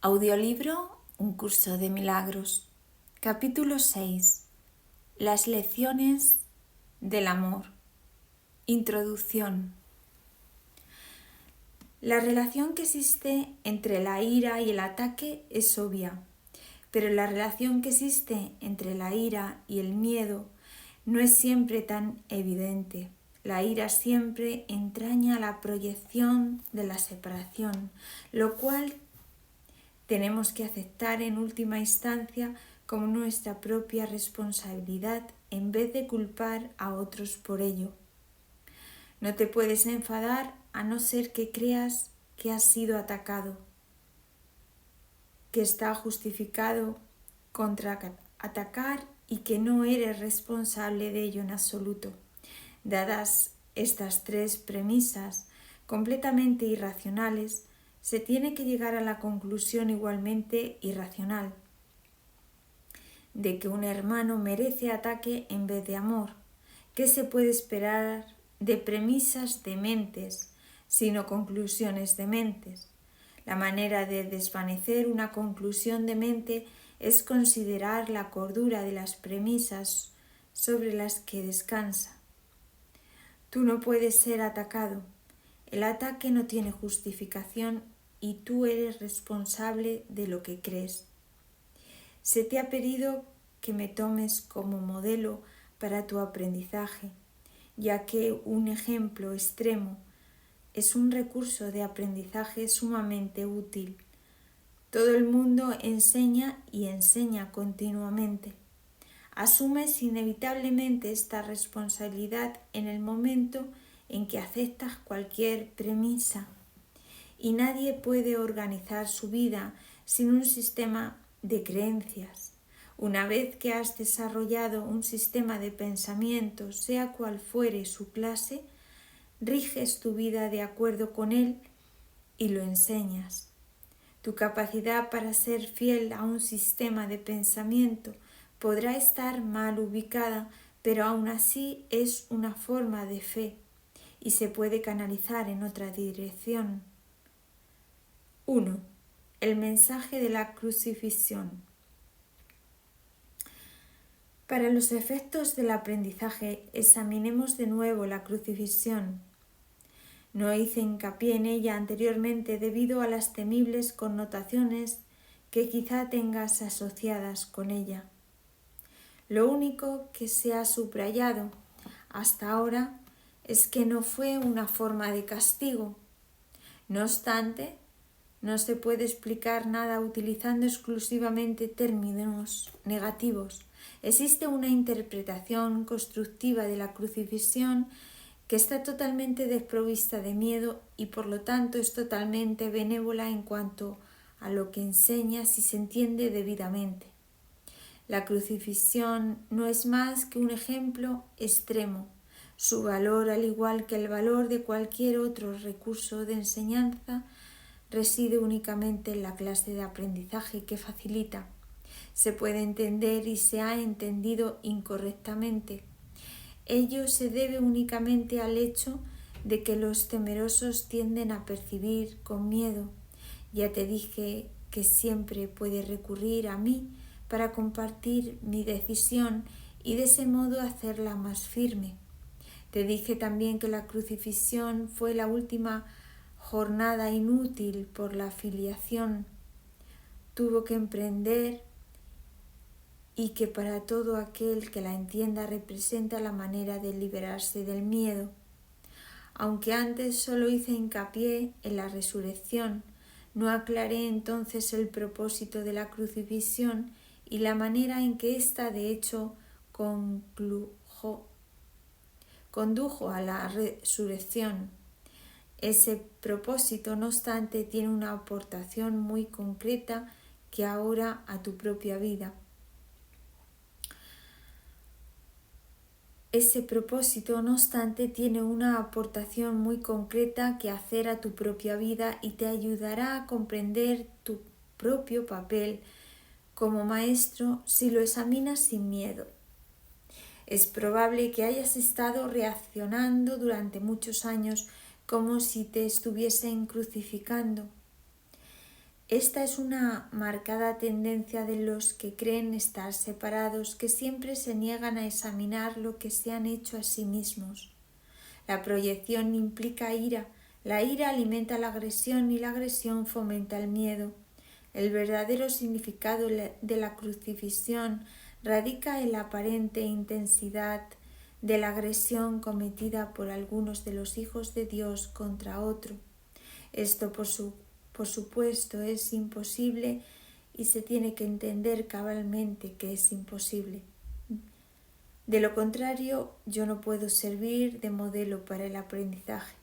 Audiolibro Un curso de milagros. Capítulo 6. Las lecciones del amor. Introducción. La relación que existe entre la ira y el ataque es obvia, pero la relación que existe entre la ira y el miedo no es siempre tan evidente. La ira siempre entraña la proyección de la separación, lo cual tenemos que aceptar en última instancia como nuestra propia responsabilidad en vez de culpar a otros por ello. No te puedes enfadar a no ser que creas que has sido atacado, que está justificado contraatacar y que no eres responsable de ello en absoluto. Dadas estas tres premisas completamente irracionales, se tiene que llegar a la conclusión igualmente irracional de que un hermano merece ataque en vez de amor. ¿Qué se puede esperar de premisas dementes, sino conclusiones dementes? La manera de desvanecer una conclusión demente es considerar la cordura de las premisas sobre las que descansa. Tú no puedes ser atacado. El ataque no tiene justificación y tú eres responsable de lo que crees. Se te ha pedido que me tomes como modelo para tu aprendizaje, ya que un ejemplo extremo es un recurso de aprendizaje sumamente útil. Todo el mundo enseña y enseña continuamente. Asumes inevitablemente esta responsabilidad en el momento en que aceptas cualquier premisa, y nadie puede organizar su vida sin un sistema de creencias. Una vez que has desarrollado un sistema de pensamiento, sea cual fuere su clase, riges tu vida de acuerdo con él y lo enseñas. Tu capacidad para ser fiel a un sistema de pensamiento podrá estar mal ubicada, pero aún así es una forma de fe y se puede canalizar en otra dirección. 1. El mensaje de la crucifixión. Para los efectos del aprendizaje, examinemos de nuevo la crucifixión. No hice hincapié en ella anteriormente debido a las temibles connotaciones que quizá tengas asociadas con ella. Lo único que se ha subrayado hasta ahora es que no fue una forma de castigo. No obstante, no se puede explicar nada utilizando exclusivamente términos negativos. Existe una interpretación constructiva de la crucifixión que está totalmente desprovista de miedo y por lo tanto es totalmente benévola en cuanto a lo que enseña si se entiende debidamente. La crucifixión no es más que un ejemplo extremo. Su valor, al igual que el valor de cualquier otro recurso de enseñanza, reside únicamente en la clase de aprendizaje que facilita. Se puede entender y se ha entendido incorrectamente. Ello se debe únicamente al hecho de que los temerosos tienden a percibir con miedo. Ya te dije que siempre puedes recurrir a mí para compartir mi decisión y de ese modo hacerla más firme. Te dije también que la crucifixión fue la última jornada inútil por la filiación. Tuvo que emprender y que para todo aquel que la entienda representa la manera de liberarse del miedo. Aunque antes solo hice hincapié en la resurrección, no aclaré entonces el propósito de la crucifixión y la manera en que ésta de hecho condujo a la resurrección. Ese propósito, no obstante, tiene una aportación muy concreta que ahora a tu propia vida. Ese propósito, no obstante, tiene una aportación muy concreta que hacer a tu propia vida y te ayudará a comprender tu propio papel como maestro si lo examinas sin miedo. Es probable que hayas estado reaccionando durante muchos años como si te estuviesen crucificando. Esta es una marcada tendencia de los que creen estar separados, que siempre se niegan a examinar lo que se han hecho a sí mismos. La proyección implica ira, la ira alimenta la agresión y la agresión fomenta el miedo. El verdadero significado de la crucifixión radica en la aparente intensidad de la agresión cometida por algunos de los hijos de Dios contra otro. Esto, por supuesto, es imposible y se tiene que entender cabalmente que es imposible. De lo contrario, yo no puedo servir de modelo para el aprendizaje.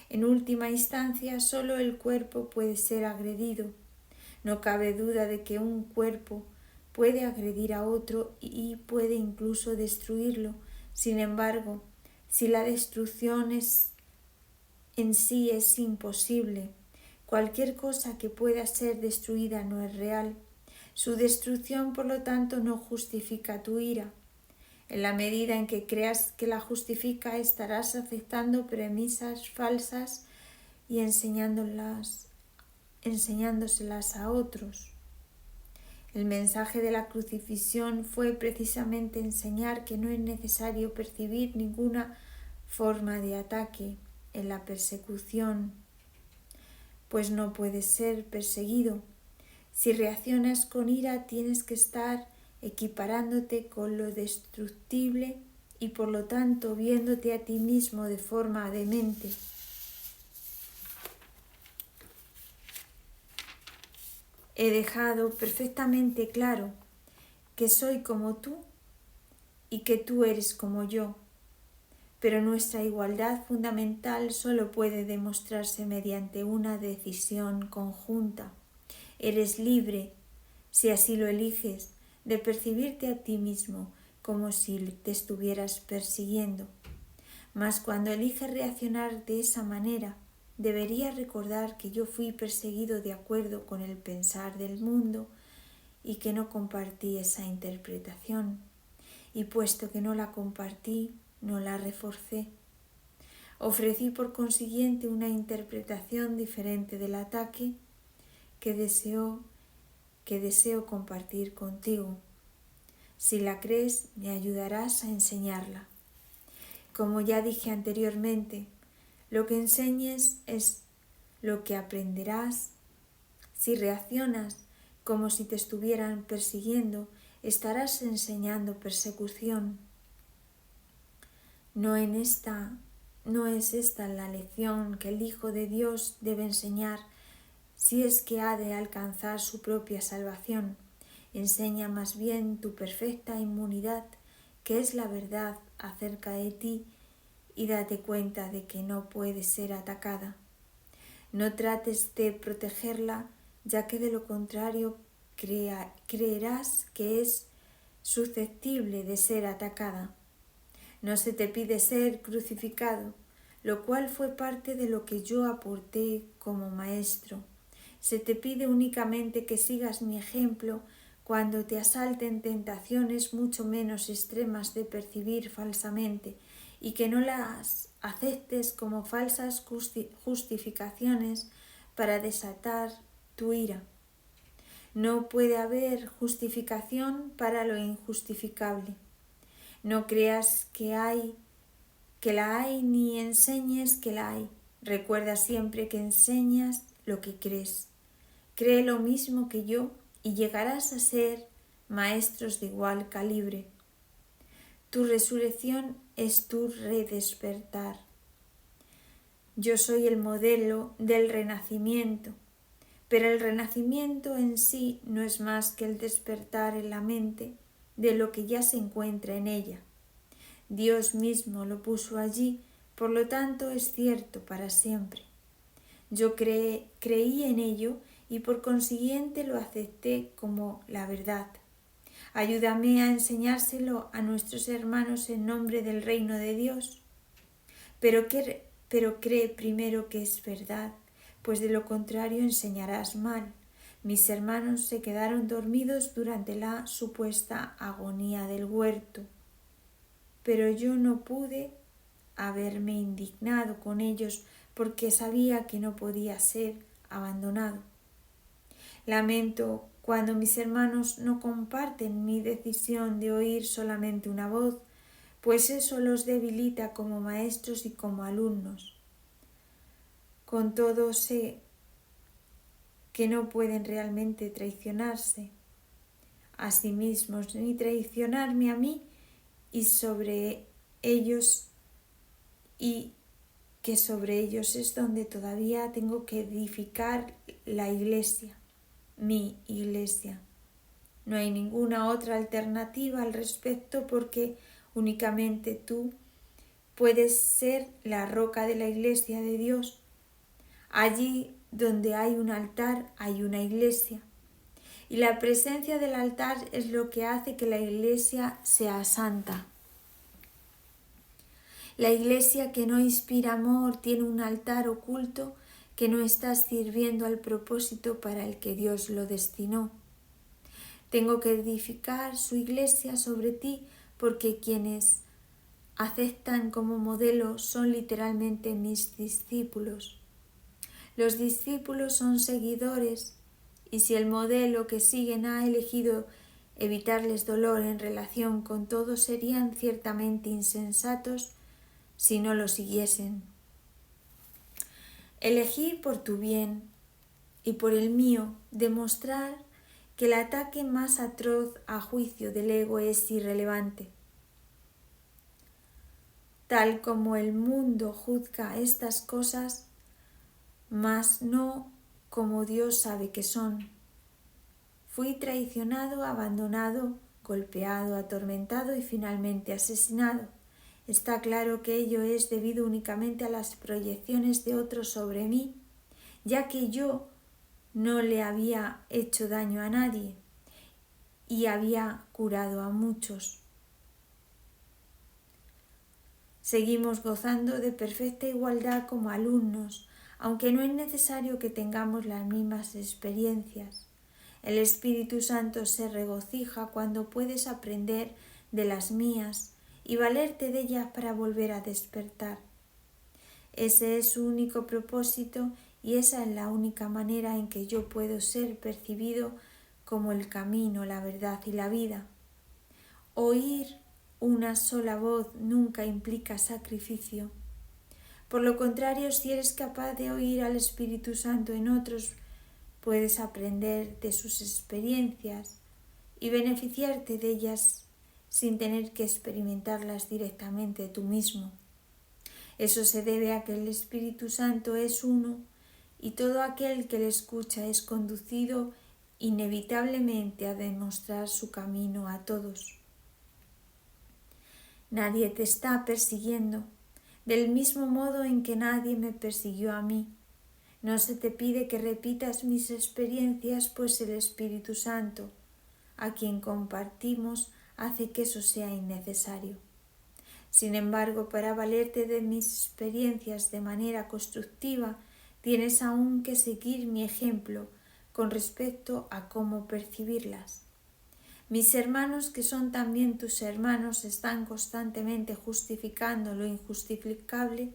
En última instancia, solo el cuerpo puede ser agredido. No cabe duda de que un cuerpo puede agredir a otro y puede incluso destruirlo. Sin embargo, si la destrucción en sí es imposible, cualquier cosa que pueda ser destruida no es real. Su destrucción, por lo tanto, no justifica tu ira. En la medida en que creas que la justifica, estarás aceptando premisas falsas y enseñándoselas a otros. El mensaje de la crucifixión fue precisamente enseñar que no es necesario percibir ninguna forma de ataque en la persecución, pues no puedes ser perseguido. Si reaccionas con ira, tienes que estar equiparándote con lo destructible y por lo tanto viéndote a ti mismo de forma demente. He dejado perfectamente claro que soy como tú y que tú eres como yo, pero nuestra igualdad fundamental solo puede demostrarse mediante una decisión conjunta. Eres libre, si así lo eliges, de percibirte a ti mismo como si te estuvieras persiguiendo. Mas cuando eliges reaccionar de esa manera, deberías recordar que yo fui perseguido de acuerdo con el pensar del mundo y que no compartí esa interpretación. Y puesto que no la compartí, no la reforcé. Ofrecí por consiguiente una interpretación diferente del ataque que deseo compartir contigo. Si la crees, me ayudarás a enseñarla. Como ya dije anteriormente, lo que enseñes es lo que aprenderás. Si reaccionas como si te estuvieran persiguiendo, estarás enseñando persecución. No es esta la lección que el Hijo de Dios debe enseñar si es que ha de alcanzar su propia salvación. Enseña más bien tu perfecta inmunidad, que es la verdad acerca de ti, y date cuenta de que no puede ser atacada. No trates de protegerla, ya que de lo contrario creerás que es susceptible de ser atacada. No se te pide ser crucificado, lo cual fue parte de lo que yo aporté como maestro. Se te pide únicamente que sigas mi ejemplo cuando te asalten tentaciones mucho menos extremas de percibir falsamente y que no las aceptes como falsas justificaciones para desatar tu ira. No puede haber justificación para lo injustificable. No creas que la hay, ni enseñes que la hay. Recuerda siempre que enseñas lo que crees. Cree lo mismo que yo y llegarás a ser maestros de igual calibre. Tu resurrección es tu redespertar. Yo soy el modelo del renacimiento, pero el renacimiento en sí no es más que el despertar en la mente de lo que ya se encuentra en ella. Dios mismo lo puso allí, por lo tanto es cierto para siempre. Yo creí en ello y por consiguiente lo acepté como la verdad. Ayúdame a enseñárselo a nuestros hermanos en nombre del reino de Dios. Pero cree primero que es verdad, pues de lo contrario enseñarás mal. Mis hermanos se quedaron dormidos durante la supuesta agonía del huerto, pero yo no pude haberme indignado con ellos porque sabía que no podía ser abandonado. Lamento cuando mis hermanos no comparten mi decisión de oír solamente una voz, pues eso los debilita como maestros y como alumnos. Con todo sé que no pueden realmente traicionarse a sí mismos ni traicionarme a mí y sobre ellos, y que sobre ellos es donde todavía tengo que edificar la iglesia, mi iglesia. No hay ninguna otra alternativa al respecto porque únicamente tú puedes ser la roca de la iglesia de Dios. Allí donde hay un altar hay una iglesia. Y la presencia del altar es lo que hace que la iglesia sea santa. La iglesia que no inspira amor tiene un altar oculto que no está sirviendo al propósito para el que Dios lo destinó. Tengo que edificar su iglesia sobre ti porque quienes aceptan como modelo son literalmente mis discípulos. Los discípulos son seguidores y si el modelo que siguen ha elegido evitarles dolor en relación con todos, serían ciertamente insensatos si no lo siguiesen. Elegí por tu bien y por el mío demostrar que el ataque más atroz a juicio del ego es irrelevante. Tal como el mundo juzga estas cosas, mas no como Dios sabe que son. Fui traicionado, abandonado, golpeado, atormentado y finalmente asesinado. Está claro que ello es debido únicamente a las proyecciones de otros sobre mí, ya que yo no le había hecho daño a nadie y había curado a muchos. Seguimos gozando de perfecta igualdad como alumnos, aunque no es necesario que tengamos las mismas experiencias. El Espíritu Santo se regocija cuando puedes aprender de las mías y valerte de ellas para volver a despertar. Ese es su único propósito y esa es la única manera en que yo puedo ser percibido como el camino, la verdad y la vida. Oír una sola voz nunca implica sacrificio. Por lo contrario, si eres capaz de oír al Espíritu Santo en otros, puedes aprender de sus experiencias y beneficiarte de ellas sin tener que experimentarlas directamente tú mismo. Eso se debe a que el Espíritu Santo es uno y todo aquel que le escucha es conducido inevitablemente a demostrar su camino a todos. Nadie te está persiguiendo, del mismo modo en que nadie me persiguió a mí. No se te pide que repitas mis experiencias, pues el Espíritu Santo, a quien compartimos, hace que eso sea innecesario. Sin embargo, para valerte de mis experiencias de manera constructiva, tienes aún que seguir mi ejemplo con respecto a cómo percibirlas. Mis hermanos, que son también tus hermanos, están constantemente justificando lo injustificable.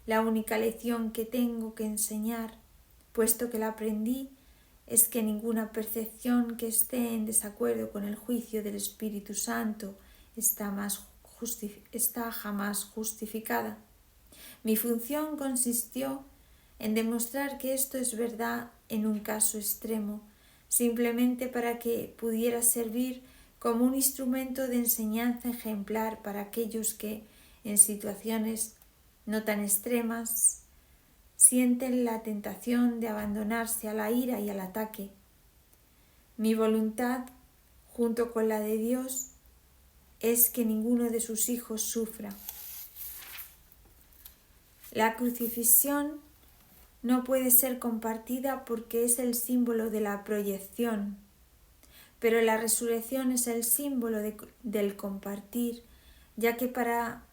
La única lección que tengo que enseñar, puesto que la aprendí, es que ninguna percepción que esté en desacuerdo con el juicio del Espíritu Santo está jamás justificada. Mi función consistió en demostrar que esto es verdad en un caso extremo, simplemente para que pudiera servir como un instrumento de enseñanza ejemplar para aquellos que, en situaciones no tan extremas, sienten la tentación de abandonarse a la ira y al ataque. Mi voluntad, junto con la de Dios, es que ninguno de sus hijos sufra. La crucifixión no puede ser compartida porque es el símbolo de la proyección, pero la resurrección es el símbolo del compartir, ya que para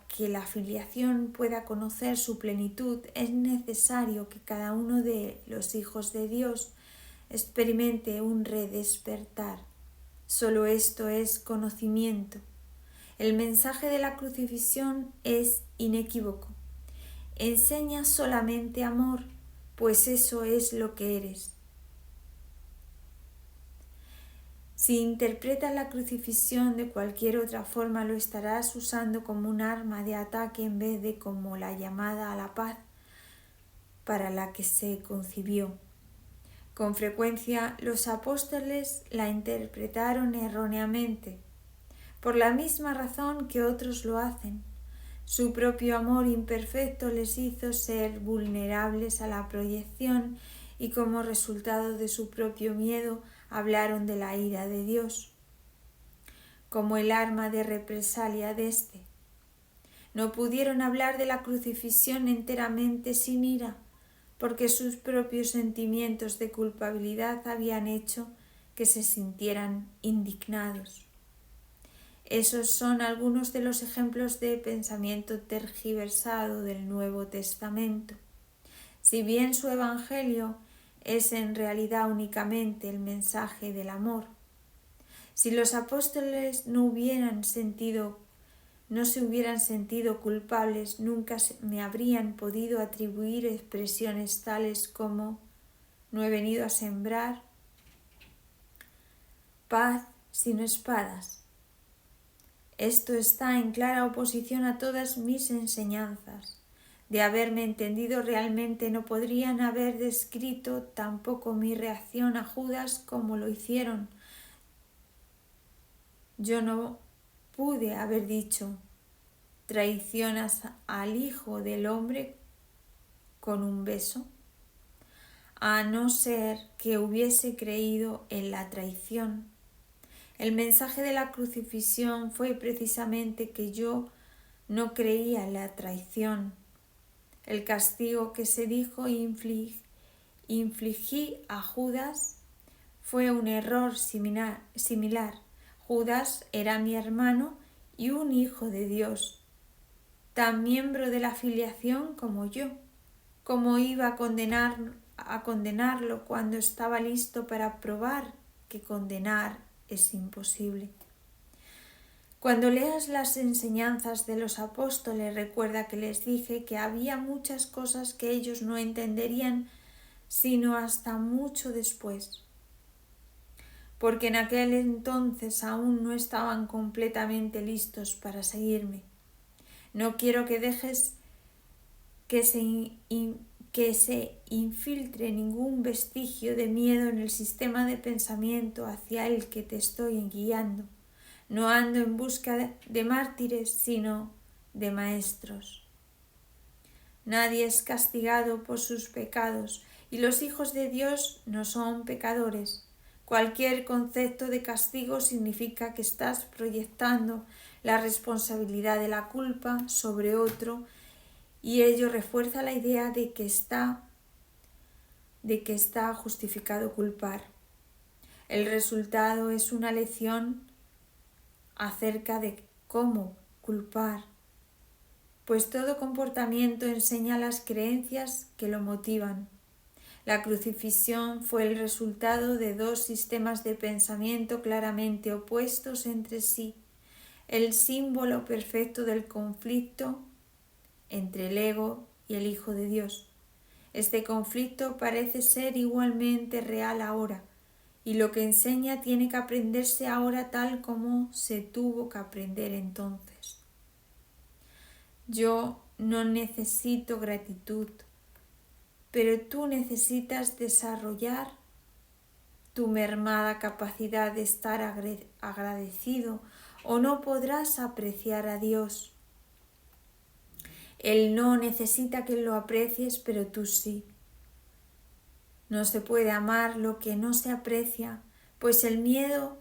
que la filiación pueda conocer su plenitud es necesario que cada uno de los hijos de Dios experimente un redespertar. Solo esto es conocimiento. El mensaje de la crucifixión es inequívoco. Enseña solamente amor, pues eso es lo que eres. Si interpretas la crucifixión de cualquier otra forma, lo estarás usando como un arma de ataque en vez de como la llamada a la paz para la que se concibió. Con frecuencia los apóstoles la interpretaron erróneamente, por la misma razón que otros lo hacen. Su propio amor imperfecto les hizo ser vulnerables a la proyección y como resultado de su propio miedo hablaron de la ira de Dios, como el arma de represalia de éste. No pudieron hablar de la crucifixión enteramente sin ira, porque sus propios sentimientos de culpabilidad habían hecho que se sintieran indignados. Esos son algunos de los ejemplos de pensamiento tergiversado del Nuevo Testamento. Si bien su Evangelio es en realidad únicamente el mensaje del amor, si los apóstoles no se hubieran sentido culpables, nunca me habrían podido atribuir expresiones tales como «no he venido a sembrar paz sino espadas». Esto está en clara oposición a todas mis enseñanzas. De haberme entendido realmente, no podrían haber descrito tampoco mi reacción a Judas como lo hicieron. Yo no pude haber dicho: «¿Traicionas al Hijo del Hombre con un beso?», a no ser que hubiese creído en la traición. El mensaje de la crucifixión fue precisamente que yo no creía en la traición. El castigo que se dijo infligí a Judas fue un error similar. Judas era mi hermano y un hijo de Dios, tan miembro de la filiación como yo. ¿Cómo iba a condenarlo cuando estaba listo para probar que condenar es imposible? Cuando leas las enseñanzas de los apóstoles, recuerda que les dije que había muchas cosas que ellos no entenderían sino hasta mucho después, porque en aquel entonces aún no estaban completamente listos para seguirme. No quiero que dejes que se infiltre ningún vestigio de miedo en el sistema de pensamiento hacia el que te estoy guiando. No ando en busca de mártires, sino de maestros. Nadie es castigado por sus pecados, y los hijos de Dios no son pecadores. Cualquier concepto de castigo significa que estás proyectando la responsabilidad de la culpa sobre otro, y ello refuerza la idea de que está justificado culpar. El resultado es una lección acerca de cómo culpar, pues todo comportamiento enseña las creencias que lo motivan. La crucifixión fue el resultado de dos sistemas de pensamiento claramente opuestos entre sí, el símbolo perfecto del conflicto entre el ego y el Hijo de Dios. Este conflicto parece ser igualmente real ahora, y lo que enseña tiene que aprenderse ahora tal como se tuvo que aprender entonces. Yo no necesito gratitud, pero tú necesitas desarrollar tu mermada capacidad de estar agradecido, o no podrás apreciar a Dios. Él no necesita que lo aprecies, pero tú sí. No se puede amar lo que no se aprecia, pues el miedo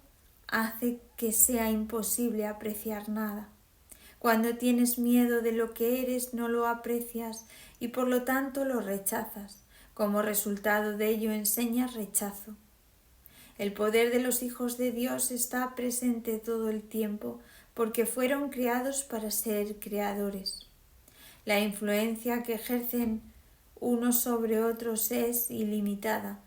hace que sea imposible apreciar nada. Cuando tienes miedo de lo que eres, no lo aprecias y por lo tanto lo rechazas. Como resultado de ello enseñas rechazo. El poder de los hijos de Dios está presente todo el tiempo porque fueron creados para ser creadores. La influencia que ejercen unos sobre otros es ilimitada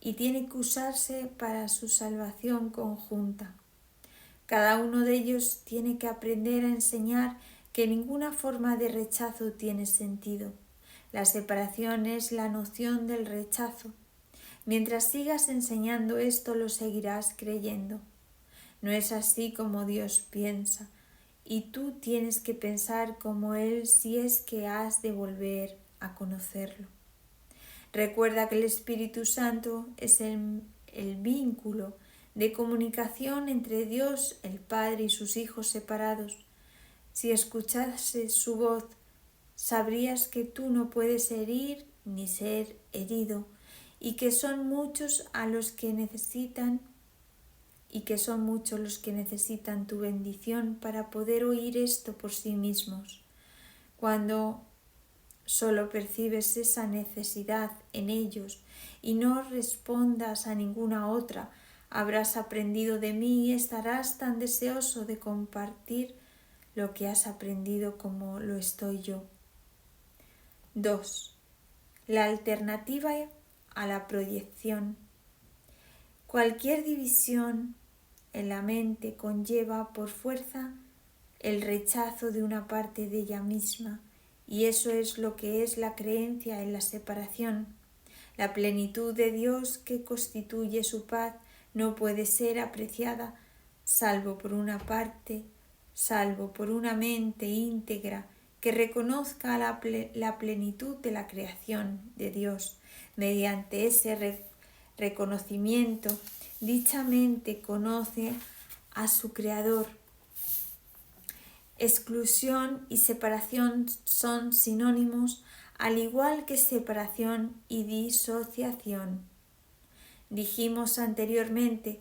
y tiene que usarse para su salvación conjunta. Cada uno de ellos tiene que aprender a enseñar que ninguna forma de rechazo tiene sentido. La separación es la noción del rechazo. Mientras sigas enseñando esto, lo seguirás creyendo. No es así como Dios piensa, y tú tienes que pensar como Él si es que has de volver a conocerlo. Recuerda que el Espíritu Santo es el vínculo de comunicación entre Dios, el Padre y sus hijos separados. Si escuchases su voz, sabrías que tú no puedes herir ni ser herido, y que son muchos los que necesitan tu bendición para poder oír esto por sí mismos. Cuando solo percibes esa necesidad en ellos y no respondas a ninguna otra, habrás aprendido de mí y estarás tan deseoso de compartir lo que has aprendido como lo estoy yo. 2. La alternativa a la proyección. Cualquier división en la mente conlleva por fuerza el rechazo de una parte de ella misma, y eso es lo que es la creencia en la separación. La plenitud de Dios que constituye su paz no puede ser apreciada salvo por una mente íntegra que reconozca la plenitud de la creación de Dios. Mediante ese reconocimiento, dicha mente conoce a su Creador. Exclusión y separación son sinónimos, al igual que separación y disociación. Dijimos anteriormente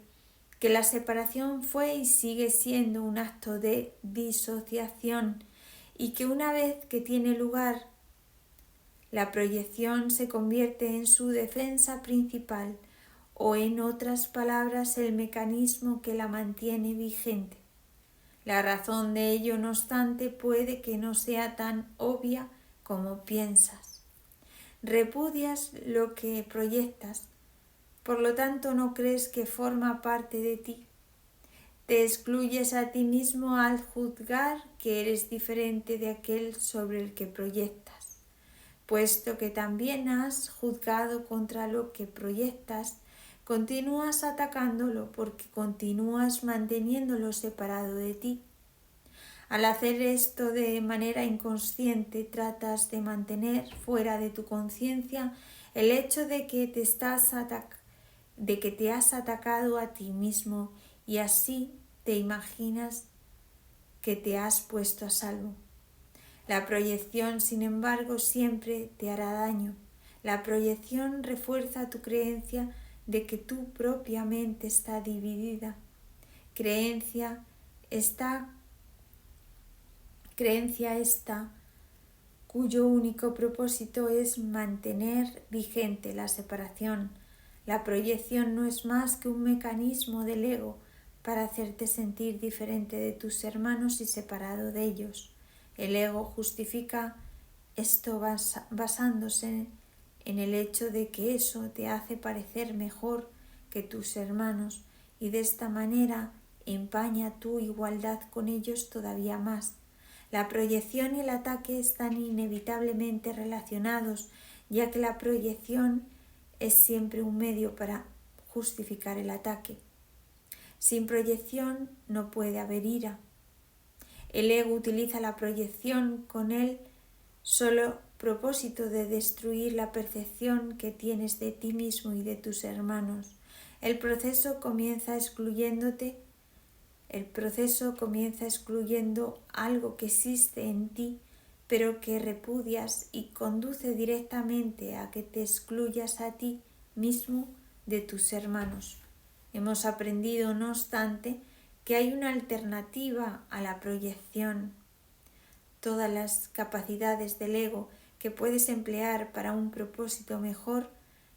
que la separación fue y sigue siendo un acto de disociación y que una vez que tiene lugar, la proyección se convierte en su defensa principal o, en otras palabras, el mecanismo que la mantiene vigente. La razón de ello, no obstante, puede que no sea tan obvia como piensas. Repudias lo que proyectas, por lo tanto no crees que forma parte de ti. Te excluyes a ti mismo al juzgar que eres diferente de aquel sobre el que proyectas. Puesto que también has juzgado contra lo que proyectas, continúas atacándolo porque continúas manteniéndolo separado de ti. Al hacer esto de manera inconsciente, tratas de mantener fuera de tu conciencia el hecho de que te has atacado a ti mismo, y así te imaginas que te has puesto a salvo. La proyección, sin embargo, siempre te hará daño. La proyección refuerza tu creencia de que tu propia mente está dividida. Creencia esta cuyo único propósito es mantener vigente la separación. La proyección no es más que un mecanismo del ego para hacerte sentir diferente de tus hermanos y separado de ellos. El ego justifica esto basándose en el hecho de que eso te hace parecer mejor que tus hermanos y de esta manera empaña tu igualdad con ellos todavía más. La proyección y el ataque están inevitablemente relacionados, ya que la proyección es siempre un medio para justificar el ataque. Sin proyección no puede haber ira. El ego utiliza la proyección con el solo propósito de destruir la percepción que tienes de ti mismo y de tus hermanos. El proceso comienza excluyendo algo que existe en ti, pero que repudias, y conduce directamente a que te excluyas a ti mismo de tus hermanos. Hemos aprendido, no obstante, que hay una alternativa a la proyección. Todas las capacidades del ego que puedes emplear para un propósito mejor,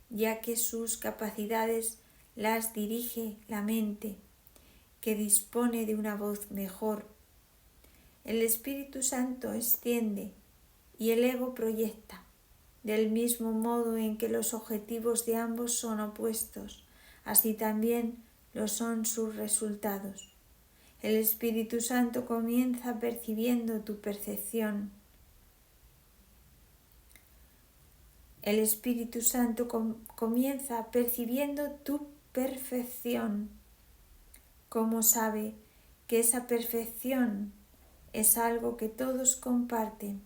ya que sus capacidades las dirige la mente, que dispone de una voz mejor. El Espíritu Santo extiende y el ego proyecta, del mismo modo en que los objetivos de ambos son opuestos, así también lo son sus resultados. El Espíritu Santo comienza percibiendo tu percepción. El Espíritu Santo comienza percibiendo tu perfección. ¿Cómo sabe que esa perfección es algo que todos comparten?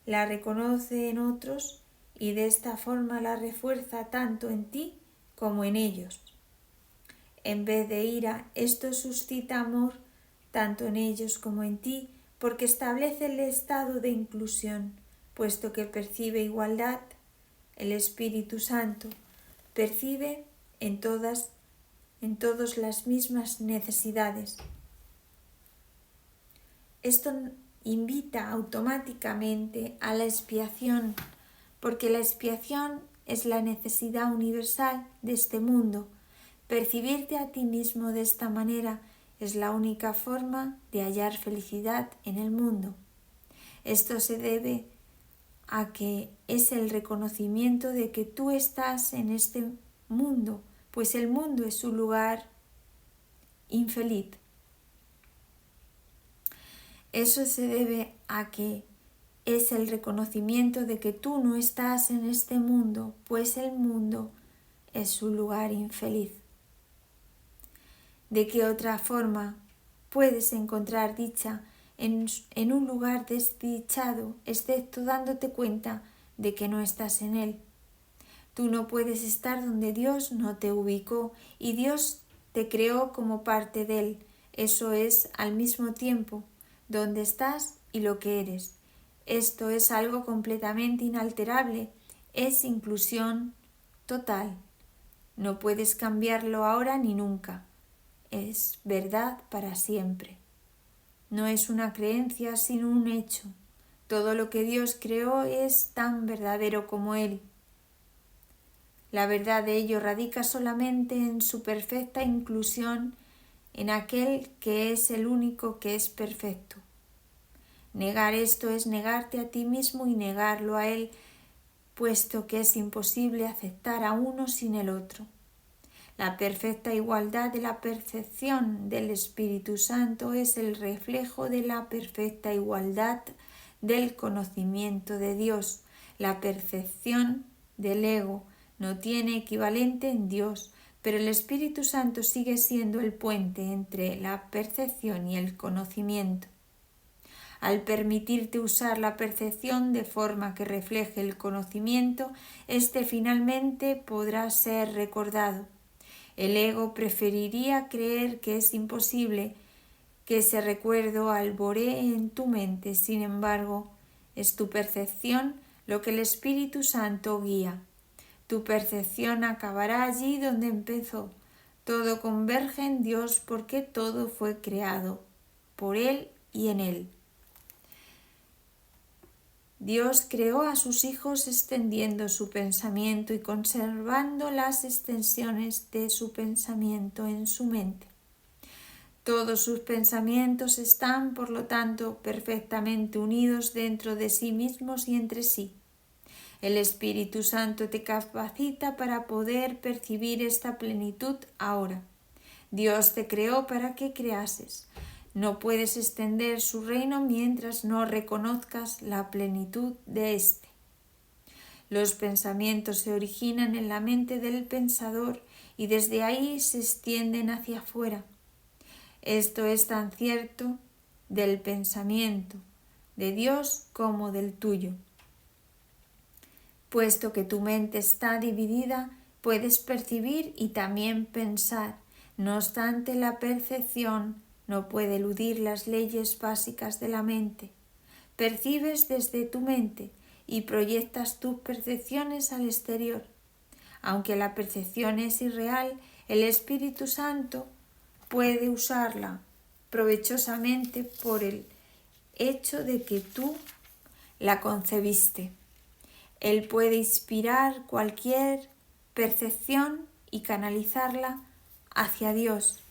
La reconoce en otros y de esta forma la refuerza tanto en ti como en ellos. En vez de ira, esto suscita amor tanto en ellos como en ti, porque establece el estado de inclusión, puesto que percibe igualdad. El Espíritu Santo percibe en todos las mismas necesidades. Esto invita automáticamente a la expiación, porque la expiación es la necesidad universal de este mundo. Percibirte a ti mismo de esta manera es la única forma de hallar felicidad en el mundo. Esto se debe a que es el reconocimiento de que tú estás en este mundo, pues el mundo es un lugar infeliz. Eso se debe a que es el reconocimiento de que tú no estás en este mundo, pues el mundo es un lugar infeliz. ¿De qué otra forma puedes encontrar dicha en un lugar desdichado, excepto dándote cuenta de que no estás en él? Tú no puedes estar donde Dios no te ubicó y Dios te creó como parte de él. Eso es al mismo tiempo donde estás y lo que eres. Esto es algo completamente inalterable, es inclusión total. No puedes cambiarlo ahora ni nunca. Es verdad para siempre. No es una creencia sino un hecho. Todo lo que Dios creó es tan verdadero como Él. La verdad de ello radica solamente en su perfecta inclusión en aquel que es el único que es perfecto. Negar esto es negarte a ti mismo y negarlo a Él, puesto que es imposible aceptar a uno sin el otro. La perfecta igualdad de la percepción del Espíritu Santo es el reflejo de la perfecta igualdad del conocimiento de Dios. La percepción del ego no tiene equivalente en Dios, pero el Espíritu Santo sigue siendo el puente entre la percepción y el conocimiento. Al permitirte usar la percepción de forma que refleje el conocimiento, éste finalmente podrá ser recordado. El ego preferiría creer que es imposible que ese recuerdo alboree en tu mente. Sin embargo, es tu percepción lo que el Espíritu Santo guía. Tu percepción acabará allí donde empezó. Todo converge en Dios porque todo fue creado por Él y en Él. Dios creó a sus hijos extendiendo su pensamiento y conservando las extensiones de su pensamiento en su mente. Todos sus pensamientos están, por lo tanto, perfectamente unidos dentro de sí mismos y entre sí. El Espíritu Santo te capacita para poder percibir esta plenitud ahora. Dios te creó para que creases. No puedes extender su reino mientras no reconozcas la plenitud de éste. Los pensamientos se originan en la mente del pensador y desde ahí se extienden hacia afuera. Esto es tan cierto del pensamiento de Dios como del tuyo. Puesto que tu mente está dividida, puedes percibir y también pensar. No obstante, la percepción no puede eludir las leyes básicas de la mente. Percibes desde tu mente y proyectas tus percepciones al exterior. Aunque la percepción es irreal, el Espíritu Santo puede usarla provechosamente por el hecho de que tú la concebiste. Él puede inspirar cualquier percepción y canalizarla hacia Dios.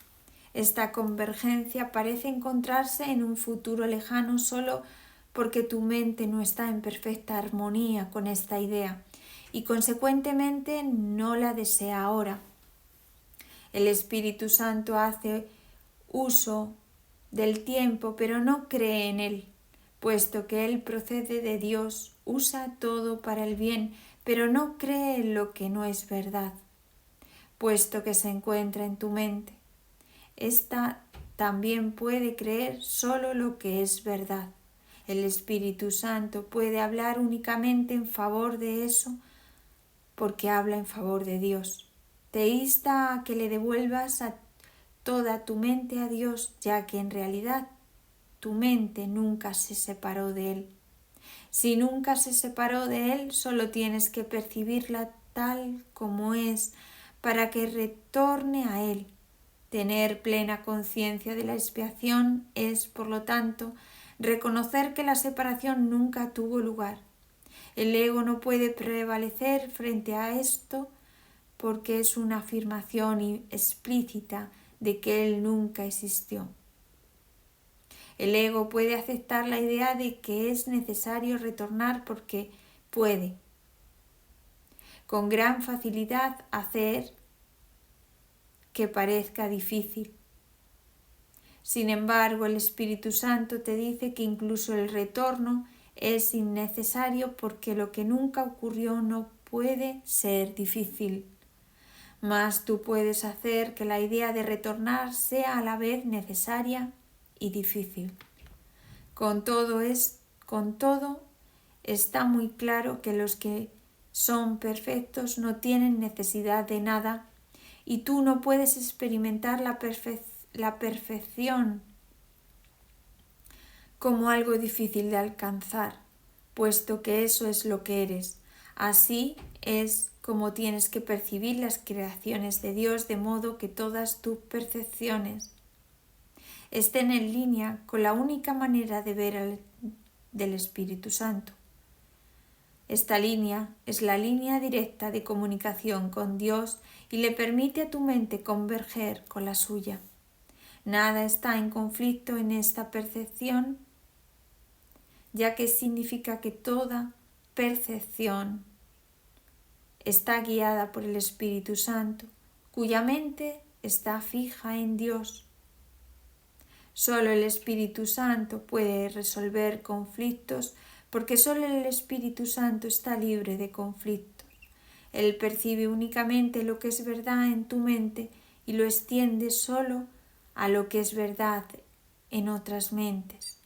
Esta convergencia parece encontrarse en un futuro lejano solo porque tu mente no está en perfecta armonía con esta idea y consecuentemente no la desea ahora. El Espíritu Santo hace uso del tiempo, pero no cree en él. Puesto que Él procede de Dios, usa todo para el bien, pero no cree en lo que no es verdad, puesto que se encuentra en tu mente. Esta también puede creer solo lo que es verdad. El Espíritu Santo puede hablar únicamente en favor de eso porque habla en favor de Dios. Te insta a que le devuelvas a toda tu mente a Dios, ya que en realidad tu mente nunca se separó de Él. Si nunca se separó de Él, solo tienes que percibirla tal como es para que retorne a Él. Tener plena conciencia de la expiación es, por lo tanto, reconocer que la separación nunca tuvo lugar. El ego no puede prevalecer frente a esto porque es una afirmación explícita de que Él nunca existió. El ego puede aceptar la idea de que es necesario retornar porque puede, con gran facilidad, hacer que parezca difícil. Sin embargo, el Espíritu Santo te dice que incluso el retorno es innecesario porque lo que nunca ocurrió no puede ser difícil. Mas tú puedes hacer que la idea de retornar sea a la vez necesaria y difícil. Con todo, está muy claro que los que son perfectos no tienen necesidad de nada y tú no puedes experimentar la perfección como algo difícil de alcanzar, puesto que eso es lo que eres. Así es como tienes que percibir las creaciones de Dios, de modo que todas tus percepciones estén en línea con la única manera de ver del Espíritu Santo. Esta línea es la línea directa de comunicación con Dios y le permite a tu mente converger con la suya. Nada está en conflicto en esta percepción, ya que significa que toda percepción está guiada por el Espíritu Santo, cuya mente está fija en Dios. Solo el Espíritu Santo puede resolver conflictos porque solo el Espíritu Santo está libre de conflictos. Él percibe únicamente lo que es verdad en tu mente y lo extiende solo a lo que es verdad en otras mentes.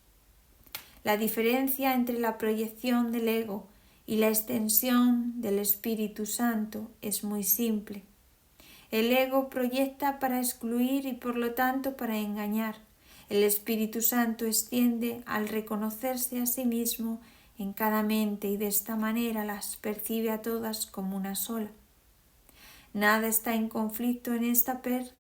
La diferencia entre la proyección del ego y la extensión del Espíritu Santo es muy simple. El ego proyecta para excluir y por lo tanto para engañar. El Espíritu Santo extiende al reconocerse a sí mismo en cada mente y de esta manera las percibe a todas como una sola. Nada está en conflicto en esta